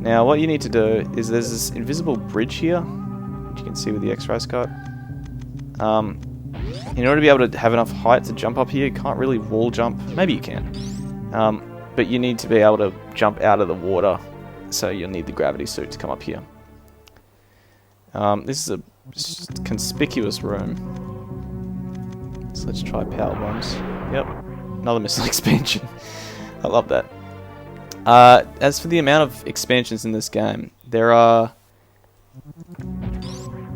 Now, what you need to do is there's this invisible bridge here, which you can see with the X-ray scope. In order to be able to have enough height to jump up here, you can't really wall jump. Maybe you can. But you need to be able to jump out of the water, so you'll need the gravity suit to come up here. This is a conspicuous room. So let's try power bombs. Yep, another missile expansion. I love that. As for the amount of expansions in this game, there are...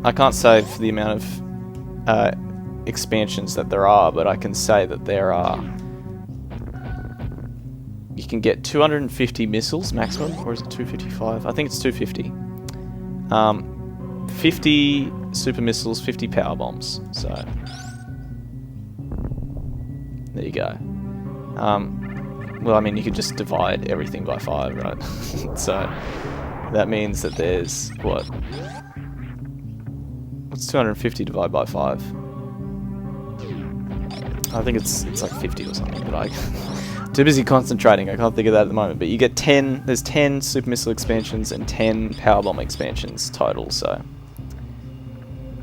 I can't say for the amount of expansions that there are, but I can say that there are... You can get 250 missiles maximum, or is it 255? I think it's 250. 50 super missiles, 50 power bombs. So there you go. Well, I mean, you could just divide everything by 5, right? So that means that there's what? What's 250 divided by 5? I think it's like 50 or something, but I too busy concentrating, I can't think of that at the moment. But you get 10, there's 10 super missile expansions and 10 power bomb expansions total, so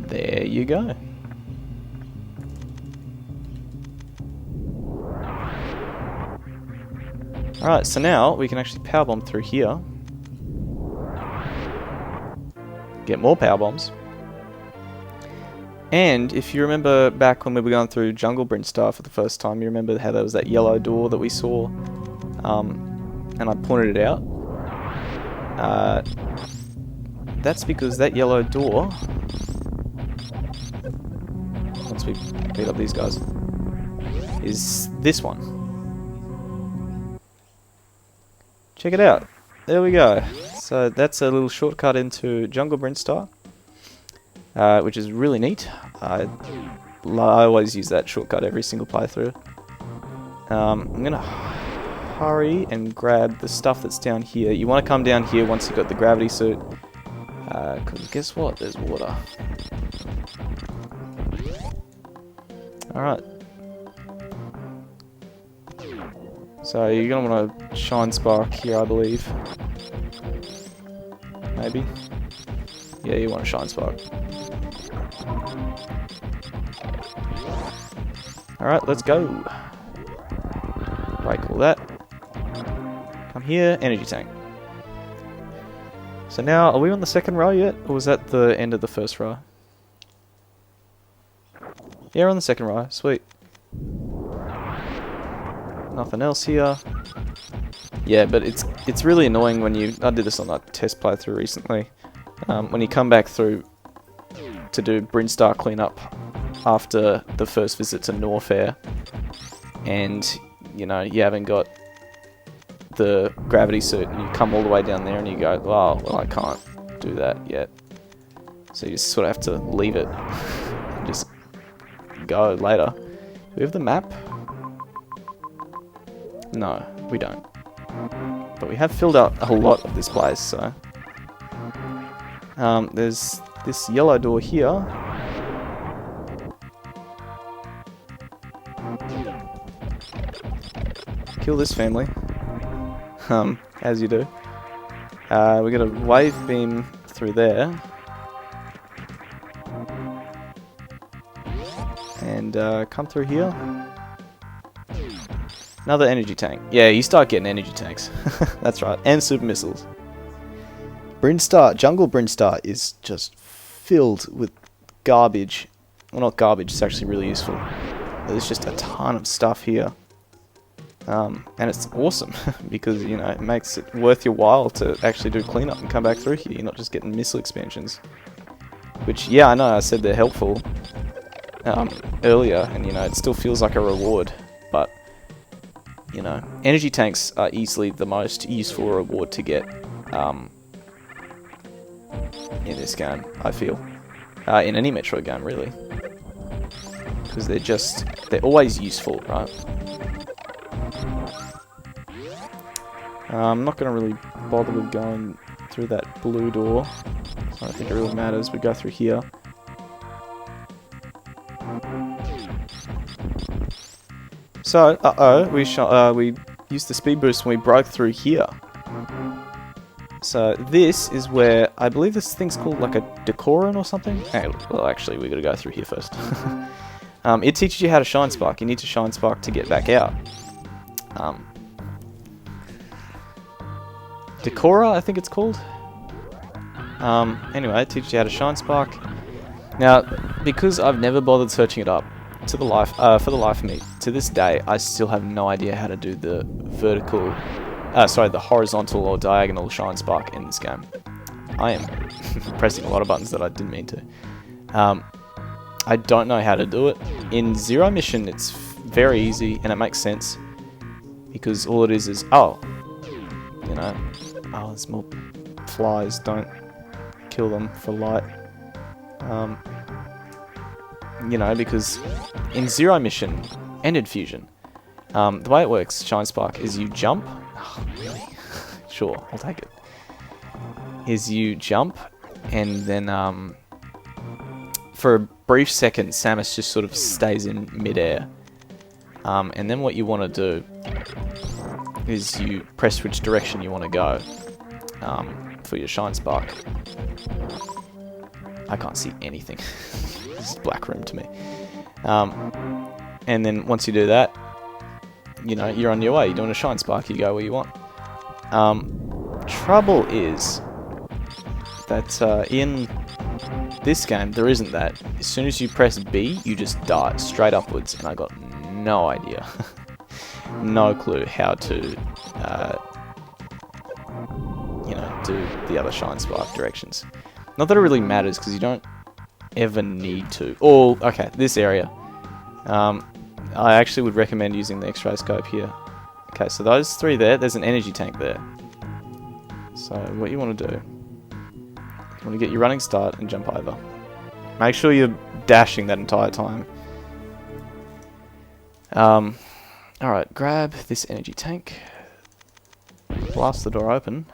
there you go. Alright, so now we can actually power bomb through here. Get more power bombs. And if you remember back when we were going through Jungle Brinstar for the first time, you remember how there was that yellow door that we saw, and I pointed it out. That's because that yellow door, once we beat up these guys, is this one. Check it out. There we go. So that's a little shortcut into Jungle Brinstar. Which is really neat. I always use that shortcut every single playthrough. I'm gonna hurry and grab the stuff that's down here. You want to come down here once you've got the gravity suit, because guess what? There's water. Alright. So you're gonna want to shine spark here, I believe. Maybe. Yeah, you want to shine spark. Alright, let's go. Break all that. Come here, energy tank. So now, are we on the second row yet? Or was that the end of the first row? Yeah, we're on the second row. Sweet. Nothing else here. Yeah, but it's really annoying when you... I did this on that test playthrough recently. When you come back through to do Brinstar cleanup after the first visit to Norfair, and you know you haven't got the gravity suit, and you come all the way down there and you go, oh, well, I can't do that yet. So you just sort of have to leave it and just go later. Do we have the map? No, we don't. But we have filled out a lot of this place, so... there's this yellow door here. Kill this family. As you do. We got a wave beam through there. And come through here. Another energy tank. Yeah, you start getting energy tanks. That's right. And super missiles. Brinstar, Jungle Brinstar is just filled with garbage. Well, not garbage, it's actually really useful. There's just a ton of stuff here. And it's awesome, because, you know, it makes it worth your while to actually do cleanup and come back through here. You're not just getting missile expansions. Which, yeah, I know, I said they're helpful earlier, and, you know, it still feels like a reward. But, you know, energy tanks are easily the most useful reward to get in this game, I feel. In any Metroid game, really. Because they're always useful, right? I'm not going to really bother with going through that blue door. I don't think it really matters. We go through here. So, we used the speed boost when we broke through here. So this is where, I believe this thing's called like a Decorin or something. Hey, well actually we gotta go through here first. It teaches you how to Shine Spark. You need to Shine Spark to get back out. Decora, I think it's called. Anyway, it teaches you how to Shine Spark. Now, because I've never bothered searching it up, for the life of me, to this day, I still have no idea how to do the the horizontal or diagonal Shine Spark in this game. I am pressing a lot of buttons that I didn't mean to. I don't know how to do it. In Zero Mission, it's very easy, and it makes sense. Because all it is, oh, there's more flies, don't kill them for light. Because in Zero Mission and in Fusion, the way it works, Shine Spark, is you jump. Oh, really? Sure, I'll take it. Is you jump, and then for a brief second, Samus just sort of stays in midair. And then what you want to do is you press which direction you want to go for your Shine Spark. I can't see anything. This is black room to me. And then once you do that, you're on your way. You're doing a Shine Spark, you go where you want. Trouble is that in this game, there isn't that. As soon as you press B, you just die straight upwards, and I got no idea. No clue how to, do the other Shine Spark directions. Not that it really matters, because you don't ever need to. Oh, okay, this area. I actually would recommend using the X-ray scope here. Okay, so those three there's an energy tank there. So what you want to do, you want to get your running start and jump over. Make sure you're dashing that entire time. Alright, grab this energy tank. Blast the door open.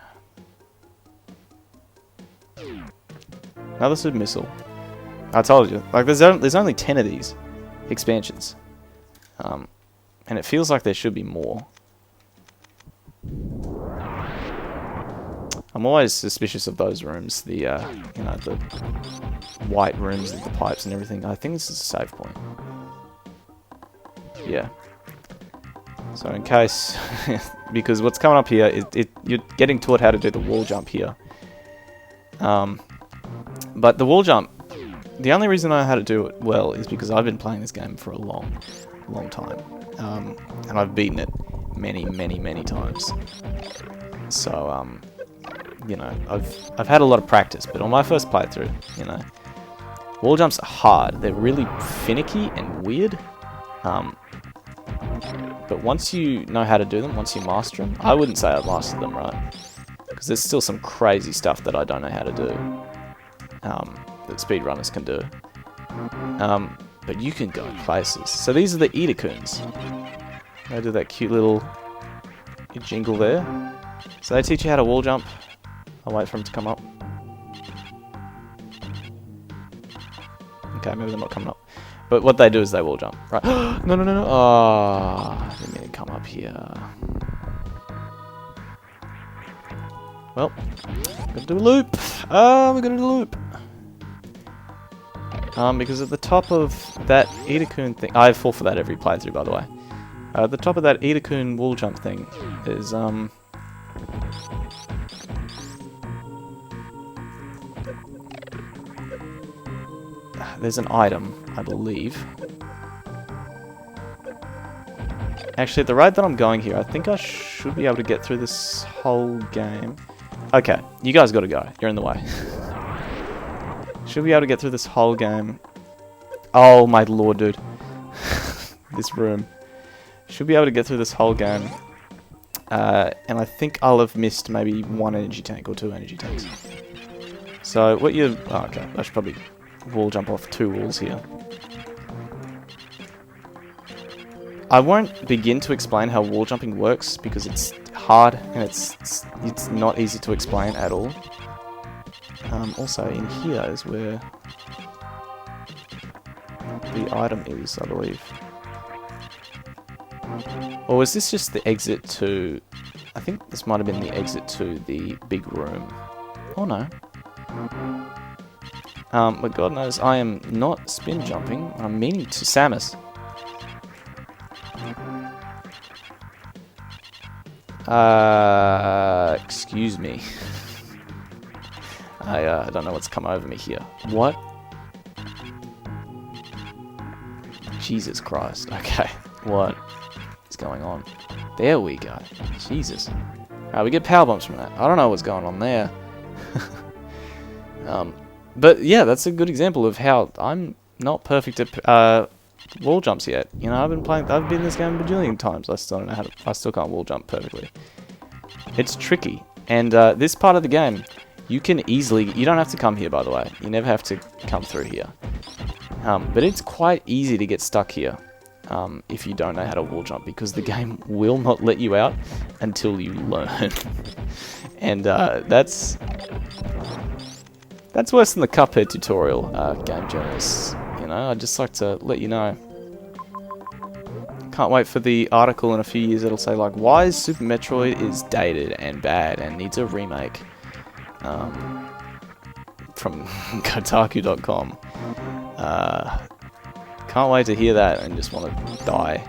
Another super missile. I told you, like there's only 10 of these expansions, and it feels like there should be more. I'm always suspicious of those rooms, the the white rooms with the pipes and everything. I think this is a save point. Yeah. So in case, because what's coming up here is you're getting taught how to do the wall jump here. But the wall jump, the only reason I know how to do it well is because I've been playing this game for a long time. And I've beaten it many times. So, I've had a lot of practice, but on my first playthrough, wall jumps are hard. They're really finicky and weird. But once you know how to do them, once you master them, I wouldn't say I've mastered them, right? Because there's still some crazy stuff that I don't know how to do. That speedrunners can do. But you can go places. So these are the Eater Coons. They do that cute little jingle there. So they teach you how to wall jump. I'll wait for them to come up. Okay, maybe they're not coming up. But what they do is they wall jump. Right. No. Oh, I didn't mean to come up here. Well, gotta do a loop. We gotta do a loop. Because at the top of that Eater Coon thing, I fall for that every playthrough, by the way. At the top of that Eater Coon wall jump thing is there's an item, I believe. Actually, at the rate that I'm going here, I think I should be able to get through this whole game. Okay, you guys gotta go. You're in the way. Should be able to get through this whole game. Oh my lord, dude. This room. Should be able to get through this whole game. And I think I'll have missed maybe one energy tank or two energy tanks. So, what you... Oh, okay, I should probably wall jump off 2 walls here. I won't begin to explain how wall jumping works because it's hard and it's not easy to explain at all. Also, in here is where the item is, I believe. Or is this just the exit to I think this might have been the exit to the big room. Oh no. But God knows I am not spin jumping. I'm meaning to Samus. Excuse me. I don't know what's come over me here. What? Jesus Christ. Okay. What is going on? There we go. Jesus. We get power bumps from that. I don't know what's going on there. But yeah, that's a good example of how I'm not perfect at wall jumps yet. You know, I've been in this game a bajillion times. I still don't know I still can't wall jump perfectly. It's tricky. And this part of the game, you can easily, you don't have to come here by the way. You never have to come through here. But it's quite easy to get stuck here if you don't know how to wall jump, because the game will not let you out until you learn. And that's worse than the Cuphead tutorial, game journalists. You know, I'd just like to let you know. Can't wait for the article in a few years that'll say like, why Super Metroid is dated and bad and needs a remake. From Kotaku.com. Can't wait to hear that and just want to die.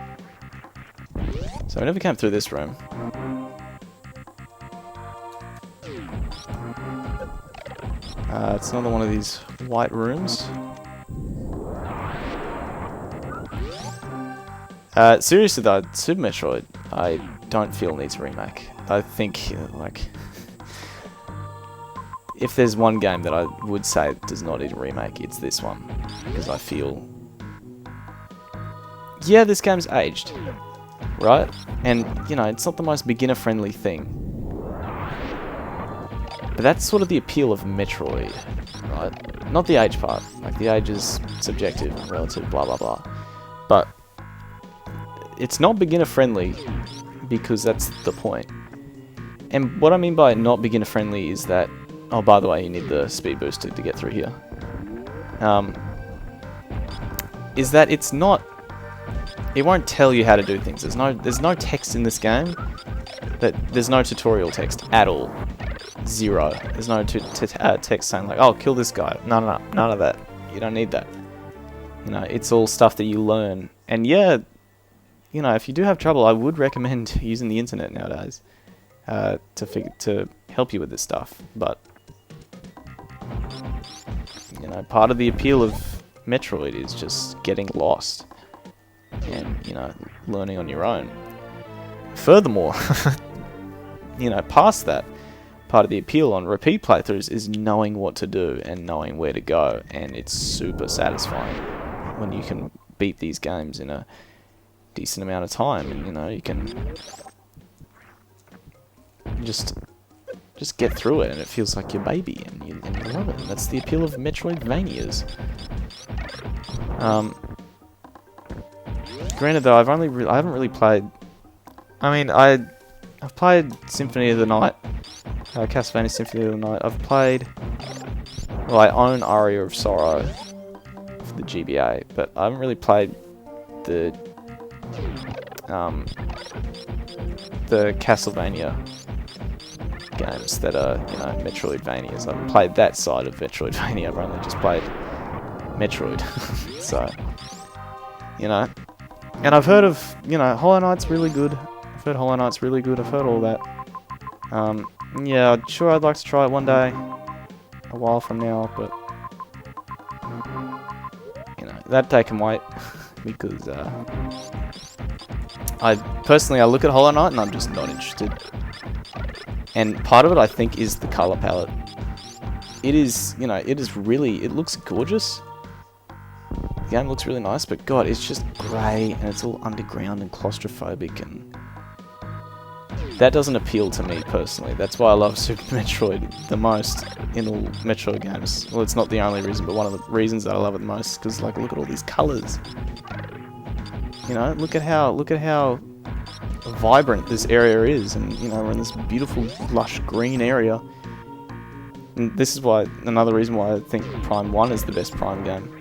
So I never came through this room. It's another one of these white rooms. Seriously though, Super Metroid, I don't feel needs a remake. I think, like, if there's one game that I would say does not need a remake, it's this one. Because I feel, yeah, this game's aged, right? And, you know, it's not the most beginner-friendly thing. But that's sort of the appeal of Metroid, right? Not the age part. Like, the age is subjective and relative, blah, blah, blah. But it's not beginner-friendly because that's the point. And what I mean by not beginner-friendly is that, oh, by the way, you need the speed booster to get through here. Is that it's not, it won't tell you how to do things. There's no text in this game. There's no tutorial text at all. Zero. There's no text saying like, oh, kill this guy. No, none of that. You don't need that. You know, it's all stuff that you learn. And yeah, you know, if you do have trouble, I would recommend using the internet nowadays to help you with this stuff. But you know, part of the appeal of Metroid is just getting lost and, you know, learning on your own. Furthermore, you know, past that, part of the appeal on repeat playthroughs is knowing what to do and knowing where to go, and it's super satisfying when you can beat these games in a decent amount of time, and, you know, you can just get through it and it feels like your baby, and you love it. And that's the appeal of Metroidvanias. Granted though, I haven't really played, I mean, I've played Symphony of the Night, Castlevania Symphony of the Night. I've played, well, I own Aria of Sorrow for the GBA, but I haven't really played the Castlevania games that are, you know, Metroidvanias. I haven't played that side of Metroidvania. I've only just played Metroid. So, you know, and I've heard of, you know, Hollow Knight's really good. I've heard Hollow Knight's really good. I've heard all that. Yeah, I'm sure I'd like to try it one day, a while from now, but, you know, that day can wait, because, I look at Hollow Knight and I'm just not interested. And part of it, I think, is the color palette. It is, you know, it looks gorgeous. The game looks really nice, but God, it's just grey and it's all underground and claustrophobic, and that doesn't appeal to me personally. That's why I love Super Metroid the most in all Metroid games. Well, it's not the only reason, but one of the reasons that I love it the most, because, like, look at all these colours. You know, look at how vibrant this area is, and, you know, we're in this beautiful, lush green area. And this is why, another reason why I think Prime 1 is the best Prime game.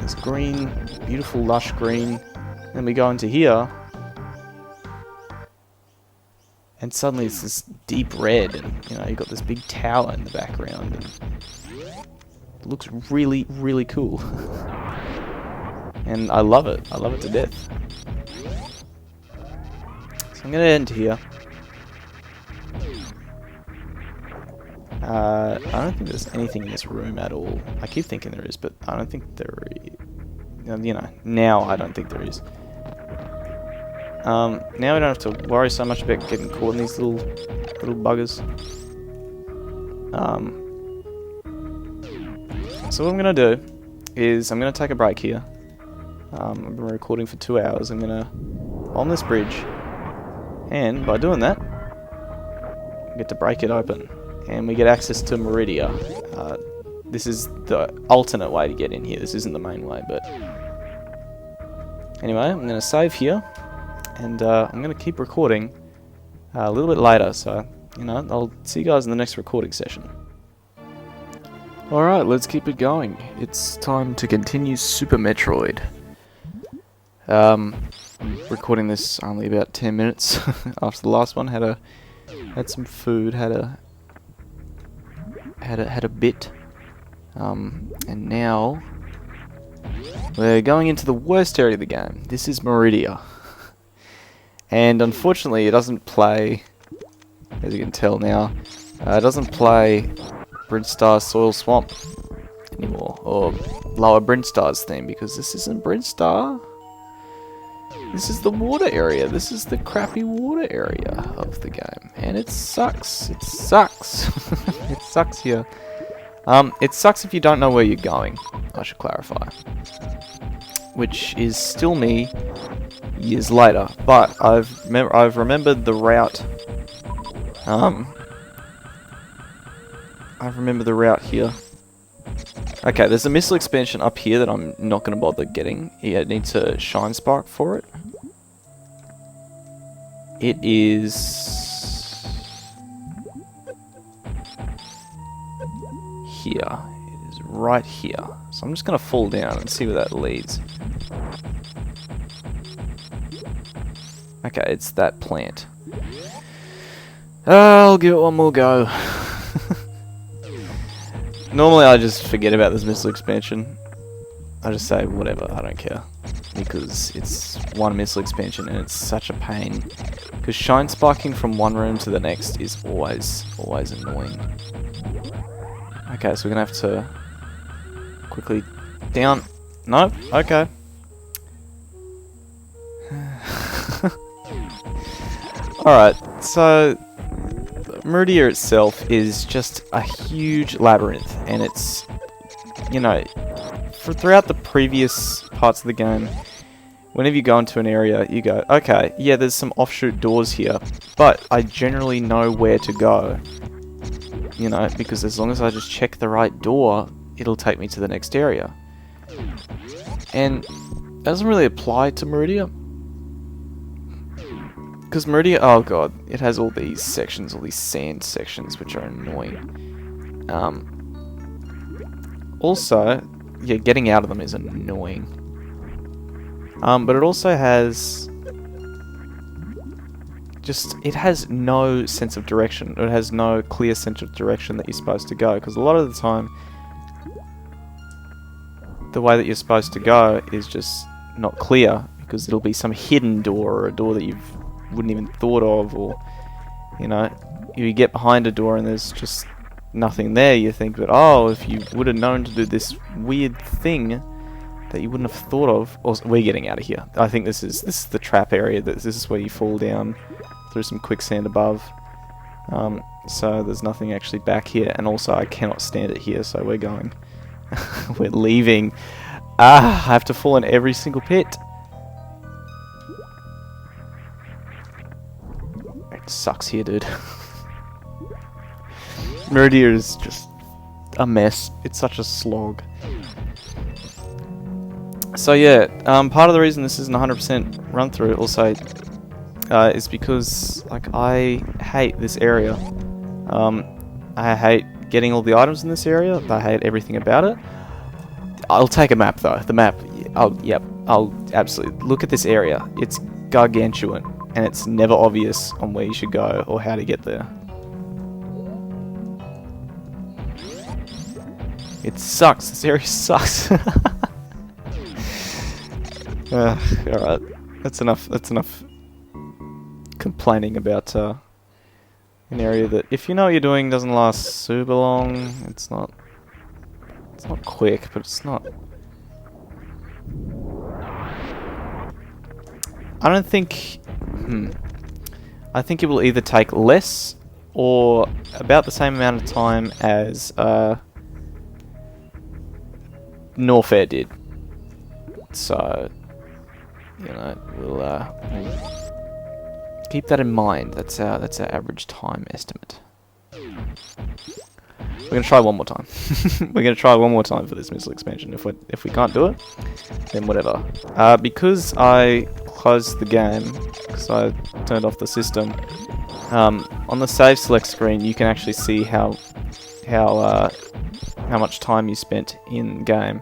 It's green, beautiful, lush green. Then we go into here, and suddenly it's this deep red, and you know, you've got this big tower in the background, and it looks really, really cool. And I love it. I love it to death. So I'm going to end here. I don't think there's anything in this room at all. I keep thinking there is, but I don't think there is. You know, now I don't think there is. Now we don't have to worry so much about getting caught in these little buggers. So what I'm going to do is I'm going to take a break here. I've been recording for 2 hours. I'm going to on this bridge, and by doing that, I get to break it open, and we get access to Maridian. This is the alternate way to get in here. This isn't the main way, but anyway, I'm going to save here, and I'm going to keep recording a little bit later. So you know, I'll see you guys in the next recording session. Alright, let's keep it going. It's time to continue Super Metroid. I'm recording this only about 10 minutes after the last one. Had some food, had a bit. And now we're going into the worst area of the game. This is Maridian. And unfortunately it doesn't play, as you can tell now, it doesn't play Brinstar Soil Swamp anymore, or Lower Brinstar's theme, because this isn't Brinstar. This is the water area. This is the crappy water area of the game, and it sucks. It sucks. It sucks here. It sucks if you don't know where you're going, I should clarify. Which is still me years later, but I've remembered the route. I remember the route here. Okay, there's a missile expansion up here that I'm not going to bother getting. Yeah, it needs a shine spark for it. It is here. It is right here. So I'm just going to fall down and see where that leads. Okay, it's that plant. I'll give it one more go. Normally I just forget about this missile expansion. I just say whatever, I don't care. Because it's one missile expansion and it's such a pain. Because shine sparking from one room to the next is always annoying. Okay, so we're gonna have to quickly down. Nope, okay. Alright, so Maridian itself is just a huge labyrinth, and it's, you know, throughout the previous parts of the game, whenever you go into an area, you go, okay, yeah, there's some offshoot doors here, but I generally know where to go, you know, because as long as I just check the right door, it'll take me to the next area. And it doesn't really apply to Maridian. Because Maridian, oh god, it has all these sections, all these sand sections, which are annoying. Also, yeah, getting out of them is annoying. But it also has it has no sense of direction. It has no clear sense of direction that you're supposed to go. Because a lot of the time, the way that you're supposed to go is just not clear. Because it'll be some hidden door, or a door that you wouldn't even thought of, or, you know, you get behind a door and there's just nothing there. You think that, oh, if you would have known to do this weird thing that you wouldn't have thought of. Also, we're getting out of here. I think this is the trap area. This is where you fall down through some quicksand above. So there's nothing actually back here, and also I cannot stand it here, so we're going. We're leaving. I have to fall in every single pit. It sucks here, dude. Maridian is just a mess. It's such a slog. So yeah, part of the reason this isn't 100% run through also is because, like, I hate this area. I hate getting all the items in this area. I hate everything about it. I'll take a map though. The map, I'll absolutely look at this area. It's gargantuan. and it's never obvious on where you should go or how to get there. It sucks. This area sucks. Alright. That's enough complaining about an area that, if you know what you're doing, doesn't last super long. It's not quick, but it's not... I don't think... I think it will either take less or about the same amount of time as Norfair did. So, you know, we'll keep that in mind. That's our average time estimate. We're gonna try one more time. We're gonna try one more time for this missile expansion. If we can't do it, then whatever. Because I closed the game, because I turned off the system. On the save select screen, you can actually see how much time you spent in game.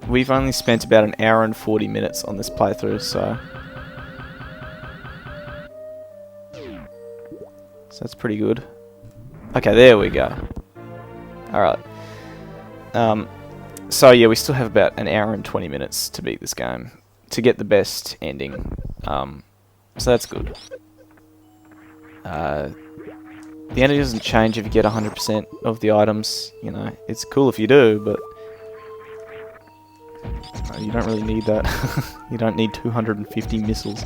We've only spent about an hour and 40 minutes on this playthrough, so that's pretty good. Okay, there we go. Alright. So yeah, we still have about an hour and 20 minutes to beat this game, to get the best ending. So that's good. The ending doesn't change if you get 100% of the items. You know, it's cool if you do, but you don't really need that. You don't need 250 missiles.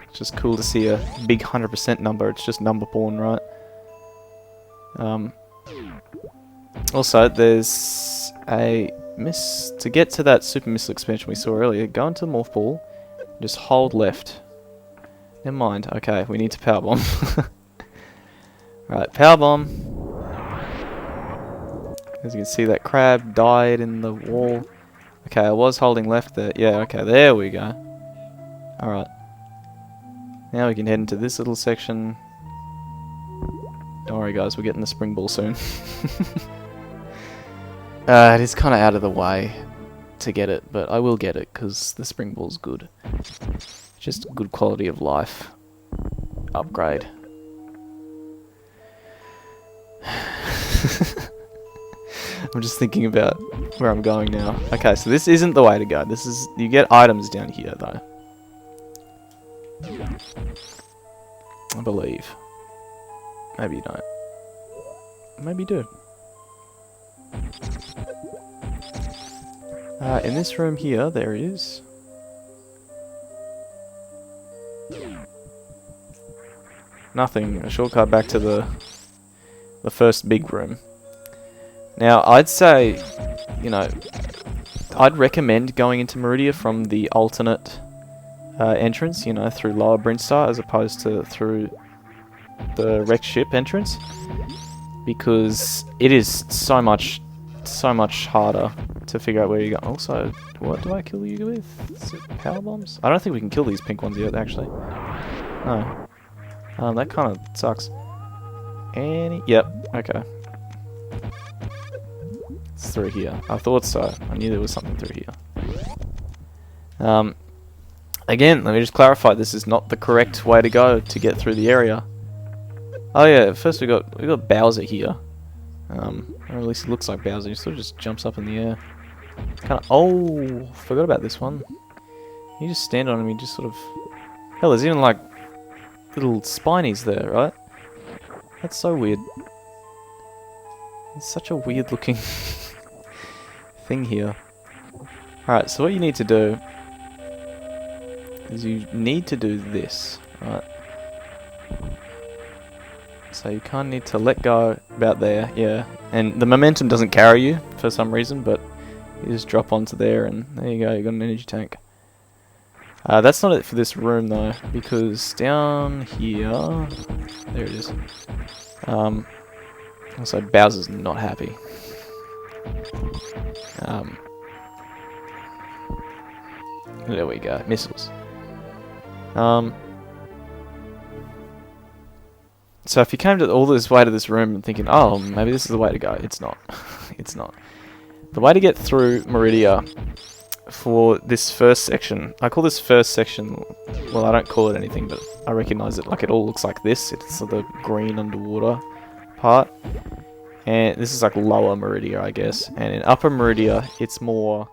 It's just cool to see a big 100% number. It's just number porn, right? Also, there's a to get to that super missile expansion we saw earlier. Go into the morph ball, just hold left. Never mind. Okay, we need to power bomb. Right, power bomb. As you can see, that crab died in the wall. Okay, I was holding left there. Yeah, okay, there we go. Alright. Now we can head into this little section. Don't worry guys, we're getting the spring ball soon. It is kind of out of the way to get it, but I will get it because the spring ball's good. Just good quality of life upgrade. I'm just thinking about where I'm going now. Okay, so this isn't the way to go. This is, you get items down here though. I believe. Maybe you don't. Maybe you do. In this room here, there is... nothing. A shortcut back to the first big room. Now, I'd say, you know, I'd recommend going into Maridian from the alternate entrance, you know, through Lower Brinstar, as opposed to through the wrecked ship entrance, because it is so much harder to figure out where you go. Also, what do I kill you with? Is it power bombs? I don't think we can kill these pink ones yet, actually. No. That kind of sucks. Yep, okay. It's through here. I thought so. I knew there was something through here. Again, let me just clarify, this is not the correct way to go to get through the area. Oh yeah, first we got Bowser here. Or at least it looks like Bowser. He sort of just jumps up in the air. Kind of... oh, forgot about this one. You just stand on him, he just sort of... hell, there's even like little spinies there, right? That's so weird. It's such a weird looking thing here. Alright, so what you need to do is you need to do this, right? So you kind of need to let go about there, yeah. And the momentum doesn't carry you for some reason, but you just drop onto there and there you go, you got an energy tank. That's not it for this room though, because down here, there it is. Also Bowser's not happy. There we go, missiles. So if you came to all this way to this room and thinking, oh, maybe this is the way to go, it's not. It's not. The way to get through Maridia for this first section, I call this first section, well, I don't call it anything, but I recognize it, like it all looks like this. It's the green underwater part. And this is like lower Maridia, I guess. And in upper Maridia, it's more